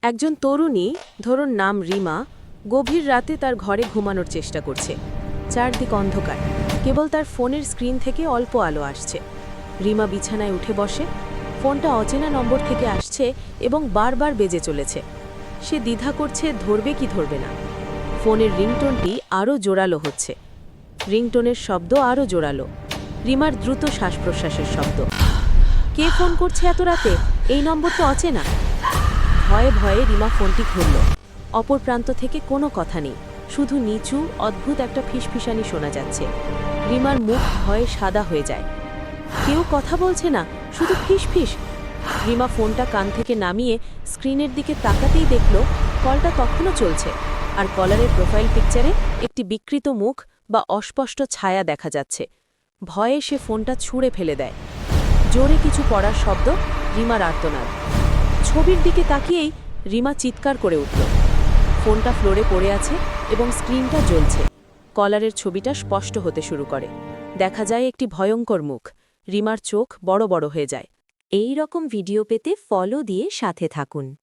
একজন তরুণী, ধরুন নাম রিমা, গভীর রাতে তার ঘরে ঘুমানোর চেষ্টা করছে। চারদিক অন্ধকার, কেবল তার ফোনের স্ক্রিন থেকে অল্প আলো আসছে। রিমা বিছানায় উঠে বসে। ফোনটা অচেনা নম্বর থেকে আসছে এবং বারবার বেজে চলেছে। সে দ্বিধা করছে ধরবে কি ধরবে না। ফোনের রিংটোনটি আরও জোরালো হচ্ছে। রিংটোনের শব্দ আরও জোরালো। রিমার দ্রুত শ্বাস-প্রশ্বাসের শব্দ। কে ফোন করছে এত রাতে? এই নম্বর তো অচেনা। ভয়ে ভয়ে রিমা ফোনটি খুলল। অপর প্রান্ত থেকে কোনো কথা নেই, শুধু নিচু অদ্ভুত একটা ফিসফিসানি শোনা যাচ্ছে। রিমার মুখ ভয়ে সাদা হয়ে যায়। কেউ কথা বলছে না, শুধু ফিসফিস। রিমা ফোনটা কান থেকে নামিয়ে স্ক্রিনের দিকে তাকাতেই দেখল কলটা তখনও চলছে, আর কলারের প্রোফাইল পিকচারে একটি বিকৃত মুখ বা অস্পষ্ট ছায়া দেখা যাচ্ছে। ভয়ে সে ফোনটা ছুঁড়ে ফেলে দেয়। জোরে কিছু পড়ার শব্দ, রিমার আর্তনাদ। ছবির দিকে তাকিয়েই রিমা চিৎকার করে উঠল। ফোনটা ফ্লোরে পড়ে আছে এবং স্ক্রিনটা জ্বলছে। কলারের ছবিটা স্পষ্ট হতে শুরু করে। দেখা যায় একটি ভয়ঙ্কর মুখ। রিমার চোখ বড় বড় হয়ে যায়। এই রকম ভিডিও পেতে ফলো দিয়ে সাথে থাকুন।